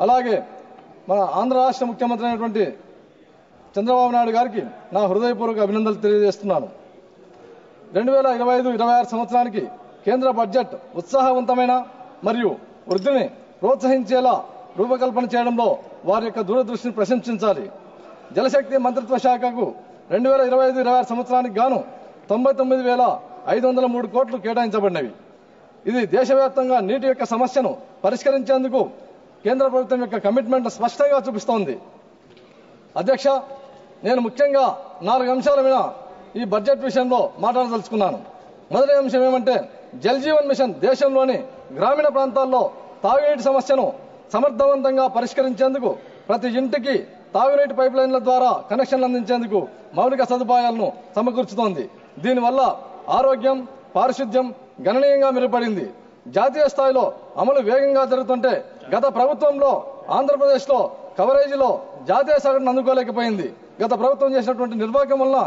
అలాగే మన ఆంధ్ర రాష్ట్ర ముఖ్యమంత్రి అయినటువంటి చంద్రబాబు నాయుడు గారికి నా హృదయపూర్వక అభినందనలు తెలియజేస్తున్నాను. 2025-26 సంవత్సరానికి కేంద్ర బడ్జెట్ ఉత్సాహవంతమైన మరియు వృద్ధిని ప్రోత్సహించేలా రూపకల్పన చేయడంలో వారి యొక్క దూరదృష్టిని ప్రశంసించాలి. జలశక్తి మంత్రిత్వ శాఖకు 2025-26 సంవత్సరానికి గాను 99,503 కోట్లు కేటాయించబడినవి. ఇది దేశవ్యాప్తంగా నీటి యొక్క సమస్యను పరిష్కరించేందుకు కేంద్ర ప్రభుత్వం యొక్క కమిట్మెంట్ స్పష్టంగా చూపిస్తోంది. అధ్యక్ష, నేను ముఖ్యంగా 4 అంశాల మీద ఈ బడ్జెట్ విషయంలో మాట్లాడదలుచుకున్నాను. మొదటి అంశం ఏమంటే జల్ జీవన్ మిషన్ దేశంలోని గ్రామీణ ప్రాంతాల్లో తాగునీటి సమస్యను సమర్థవంతంగా పరిష్కరించేందుకు ప్రతి ఇంటికి తాగునీటి పైప్ లైన్ల ద్వారా కనెక్షన్లు అందించేందుకు మౌలిక సదుపాయాలను సమకూర్చుతోంది. దీనివల్ల ఆరోగ్యం, పారిశుద్ధ్యం గణనీయంగా మెరుగుపడింది. జాతీయ స్థాయిలో అమలు వేగంగా జరుగుతుంటే గత ప్రభుత్వంలో ఆంధ్రప్రదేశ్లో కవరేజీలో జాతీయ సగటును అందుకోలేకపోయింది. గత ప్రభుత్వం చేసినటువంటి నిర్వాహకం వలన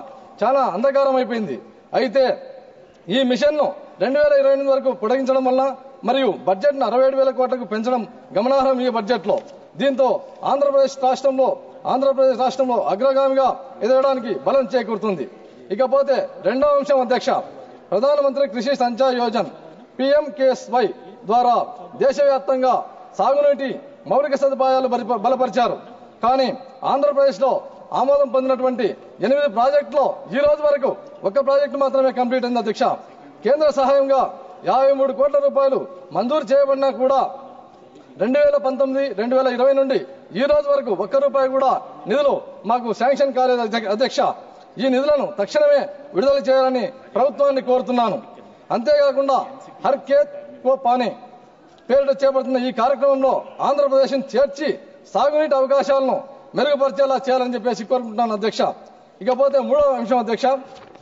చాలా అంధకారం అయిపోయింది. అయితే ఈ మిషన్ను 2028 వరకు పొడిగించడం వల్ల మరియు బడ్జెట్ను 67,000 కోట్లకు పెంచడం గమనార్హం ఈ బడ్జెట్లో. దీంతో ఆంధ్రప్రదేశ్ రాష్ట్రంలో అగ్రగామిగా ఎదగడానికి బలం చేకూరుతుంది. ఇకపోతే రెండవ అంశం అధ్యక్ష, ప్రధానమంత్రి కృషి సంచాయ్ యోజన PMKSY ద్వారా దేశవ్యాప్తంగా సాగునీటి మౌలిక సదుపాయాలు బలపరిచారు. కానీ ఆంధ్రప్రదేశ్లో ఆమోదం పొందినటువంటి 8 ప్రాజెక్టులో ఈ రోజు వరకు 1 ప్రాజెక్టు మాత్రమే కంప్లీట్ అయింది అధ్యక్ష. కేంద్ర సహాయంగా 53 కోట్ల రూపాయలు మంజూరు చేయబడినా కూడా 2019-2020 నుండి ఈ రోజు వరకు 1 రూపాయి కూడా నిధులు మాకు శాంక్షన్ కాలేదు అధ్యక్ష. ఈ నిధులను తక్షణమే విడుదల చేయాలని ప్రభుత్వాన్ని కోరుతున్నాను. అంతేకాకుండా హర్ ఖేత్ కో పానీ పేరిట చేపడుతున్న ఈ కార్యక్రమంలో ఆంధ్రప్రదేశ్ను చేర్చి సాగునీటి అవకాశాలను మెరుగుపరిచేలా చేయాలని చెప్పేసి కోరుకుంటున్నాను అధ్యక్ష. ఇకపోతే మూడవ అంశం అధ్యక్ష,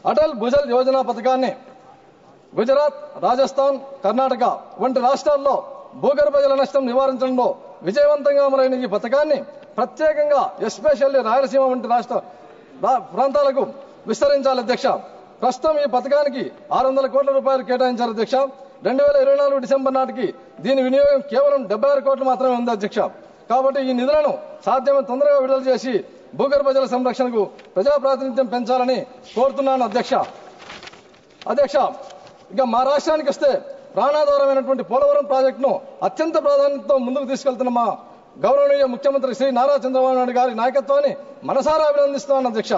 అటల్ భుజల్ యోజన పథకాన్ని గుజరాత్, రాజస్థాన్, కర్ణాటక వంటి రాష్ట్రాల్లో భూగర్భ జల నష్టం నివారించడంలో విజయవంతంగా అమలైన ఈ పథకాన్ని ప్రత్యేకంగా ఎస్పెషల్లీ రాయలసీమ వంటి రాష్ట్ర ప్రాంతాలకు విస్తరించాలి అధ్యక్ష. ప్రస్తుతం ఈ పథకానికి 600 కోట్ల రూపాయలు కేటాయించారు అధ్యక్ష. 2024 డిసెంబర్ నాటికి దీని వినియోగం కేవలం 76 కోట్లు మాత్రమే ఉంది అధ్యక్ష. కాబట్టి ఈ నిధులను సాధ్యమైన తొందరగా విడుదల చేసి భూగర్భ జల సంరక్షణకు ప్రజాప్రాతినిధ్యం పెంచాలని కోరుతున్నాను అధ్యక్ష. ఇక మా రాష్ట్రానికి వస్తే ప్రాణాధారమైనటువంటి పోలవరం ప్రాజెక్టును అత్యంత ప్రాధాన్యతతో ముందుకు తీసుకెళ్తున్న మా గౌరవనీయ ముఖ్యమంత్రి శ్రీ నారా చంద్రబాబు నాయుడు గారి నాయకత్వాన్ని మనసారా అభినందిస్తున్నాను అధ్యక్ష.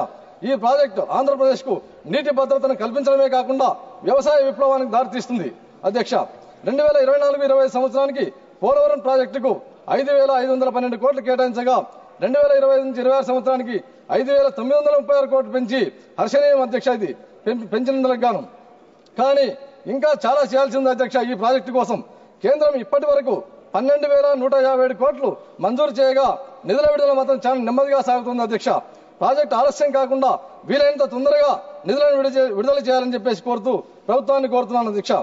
ఈ ప్రాజెక్టు ఆంధ్రప్రదేశ్కు నీటి భద్రతను కల్పించడమే కాకుండా వ్యవసాయ విప్లవానికి దారితీస్తుంది అధ్యక్ష. 2024-25 సంవత్సరానికి పోలవరం ప్రాజెక్టుకు 5,512 కోట్లు కేటాయించగా 2025-26 సంవత్సరానికి 5,936 కోట్లు పెంచి హర్షణీయం అధ్యక్ష. ఇది పెంచినందుకు గాను కానీ ఇంకా చాలా చేయాల్సి ఉంది అధ్యక్ష. ఈ ప్రాజెక్టు కోసం కేంద్రం ఇప్పటి వరకు 12,157 కోట్లు మంజూరు చేయగా నిధుల విడుదల మాత్రం చాలా నెమ్మదిగా సాగుతుంది అధ్యక్ష. ప్రాజెక్టు ఆలస్యం కాకుండా వీలైనంత తొందరగా నిధులను విడుదల చేయాలని చెప్పేసి కోరుతూ ప్రభుత్వాన్ని కోరుతున్నాను అధ్యక్ష.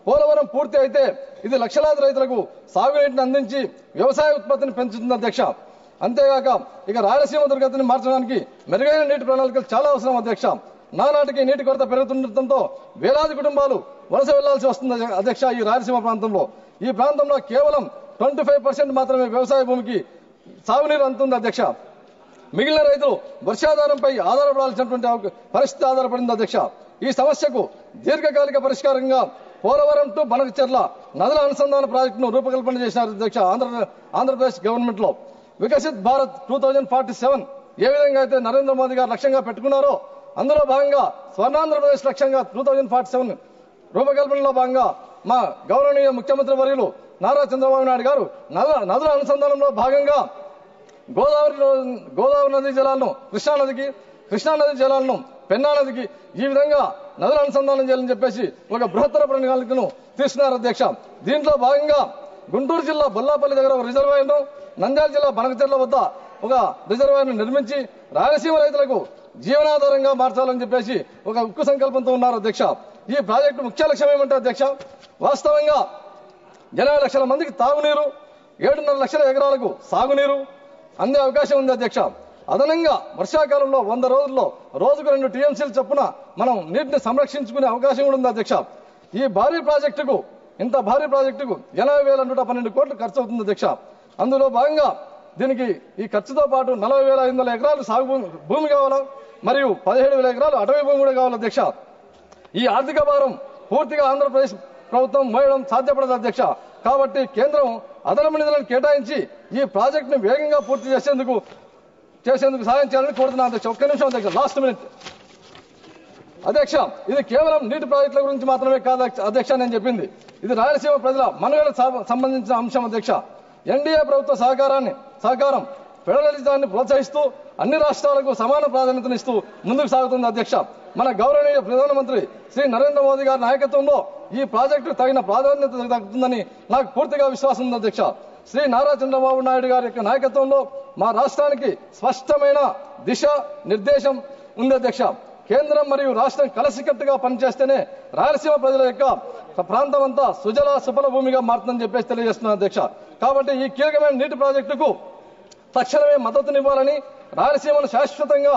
పోలవరం పూర్తి అయితే ఇది లక్షలాది రైతులకు సాగునీటిని అందించి వ్యవసాయ ఉత్పత్తిని పెంచుతుంది అధ్యక్ష. అంతేగాక ఇక రాయలసీమ దుర్గతిని మార్చడానికి మెరుగైన నీటి ప్రణాళికలు చాలా అవసరం అధ్యక్ష. నానాటికి నీటి కొరత పెరుగుతుండటంతో వేలాది కుటుంబాలు వలస వెళ్లాల్సి వస్తుంది అధ్యక్ష. ఈ రాయలసీమ ఈ ప్రాంతంలో కేవలం 25% మాత్రమే వ్యవసాయ భూమికి సాగునీరు అందుతుంది అధ్యక్ష. మిగిలిన రైతులు వర్షాధారంపై ఆధారపడాల్సినటువంటి పరిస్థితి ఆధారపడింది అధ్యక్ష. ఈ సమస్యకు దీర్ఘకాలిక పరిష్కారంగా పోలవరం టు బనకచెర్ల నదుల అనుసంధాన ప్రాజెక్టును రూపకల్పన చేశారు అధ్యక్ష. ఆంధ్రప్రదేశ్ గవర్నమెంట్ లో వికసిత్ భారత్ 2047 ఏ విధంగా అయితే నరేంద్ర మోదీ గారు లక్ష్యంగా పెట్టుకున్నారో అందులో భాగంగా స్వర్ణాంధ్రప్రదేశ్ లక్ష్యంగా 2047 రూపకల్పనలో భాగంగా మా గౌరవనీయ ముఖ్యమంత్రి వర్యులు నారా చంద్రబాబు నాయుడు గారు నదుల అనుసంధానంలో భాగంగా గోదావరి నది జలాలను కృష్ణా నది జలాలను పెన్నా నదికి ఈ విధంగా నదుల అనుసంధానం చేయాలని చెప్పేసి ఒక బృహత్తర ప్రణాళికను తీసుకున్నారు అధ్యక్ష. దీంట్లో భాగంగా గుంటూరు జిల్లా బొల్లాపల్లి దగ్గర ఒక రిజర్వాయర్ను, నంద్యాల జిల్లా బనకచెర్ల వద్ద ఒక రిజర్వాయర్ను నిర్మించి రాయలసీమ రైతులకు జీవనాధారంగా మార్చాలని చెప్పేసి ఒక ఉక్కు సంకల్పంతో ఉన్నారు అధ్యక్ష. ఈ ప్రాజెక్టు ముఖ్య లక్ష్యం ఏమంటే అధ్యక్ష, వాస్తవంగా 80 లక్షల మందికి తాగునీరు, 7.5 లక్షల ఎకరాలకు సాగునీరు అందే అవకాశం ఉంది అధ్యక్ష. అదనంగా వర్షాకాలంలో 100 రోజుల్లో రోజుకు 2 TMCలు చొప్పున మనం నీటిని సంరక్షించుకునే అవకాశం కూడా ఉంది అధ్యక్ష. ఇంత భారీ ప్రాజెక్టుకు 80,112 కోట్లు ఖర్చు అవుతుంది అధ్యక్ష. అందులో భాగంగా దీనికి ఈ ఖర్చుతో పాటు 40,500 ఎకరాలు సాగు భూమి కావాలా, మరియు 17,000 ఎకరాలు అటవీ భూమి కూడా కావాలి అధ్యక్ష. ఈ ఆర్థిక భారం పూర్తిగా ఆంధ్రప్రదేశ్ ప్రభుత్వం మోయడం సాధ్యపడదు అధ్యక్ష. కాబట్టి కేంద్రం అదనపు నిధులను కేటాయించి ఈ ప్రాజెక్టును వేగంగా పూర్తి చేసేందుకు సాయం చేయాలని కోరుతున్నాను అధ్యక్ష. ఒక్క నిమిషం అధ్యక్ష, లాస్ట్ మినిట్ అధ్యక్ష. ఇది కేవలం నీటి ప్రాజెక్టుల గురించి మాత్రమే కాదు అధ్యక్ష నేను చెప్పింది. ఇది రాయలసీమ ప్రజల మనుగడకు సంబంధించిన అంశం అధ్యక్ష. ఎన్డీఏ ప్రభుత్వ సహకారం ఫెడరలిజాన్ని ప్రోత్సహిస్తూ అన్ని రాష్ట్రాలకు సమాన ప్రాధాన్యతనిస్తూ ముందుకు సాగుతుంది అధ్యక్ష. మన గౌరవనీయ ప్రధానమంత్రి శ్రీ నరేంద్ర మోదీ గారి నాయకత్వంలో ఈ ప్రాజెక్టు తగిన ప్రాధాన్యత దక్కుతుందని నాకు పూర్తిగా విశ్వాసం ఉంది అధ్యక్ష. శ్రీ నారా చంద్రబాబు నాయుడు గారి యొక్క నాయకత్వంలో మా రాష్ట్రానికి స్పష్టమైన దిశ నిర్దేశం ఉంది అధ్యక్ష. కేంద్రం మరియు రాష్ట్రం కలిసికట్టుగా పనిచేస్తేనే రాయలసీమ ప్రజల యొక్క ప్రాంతం అంతా సుజల సుఫల భూమిగా మారుతుందని చెప్పేసి తెలియజేస్తున్నాను అధ్యక్ష. కాబట్టి ఈ కీలకమైన నీటి ప్రాజెక్టుకు తక్షణమే మద్దతునివ్వాలని, రాయలసీమను శాశ్వతంగా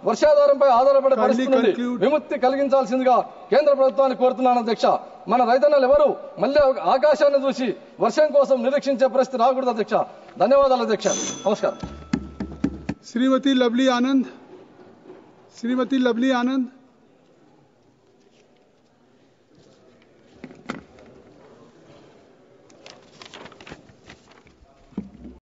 వర్షాధారంపై ఆధారపడే పరిస్థితి నుండి విముక్తి కలిగించాల్సిందిగా కేంద్ర ప్రభుత్వాన్ని కోరుతున్నాను అధ్యక్ష. మన రైతన్నలు ఎవరు మళ్ళీ ఆకాశాన్ని చూసి వర్షం కోసం నిరీక్షించే పరిస్థితి రాకూడదు అధ్యక్ష. ధన్యవాదాలు అధ్యక్ష. నమస్కారం. श्रीमती लवली आनंद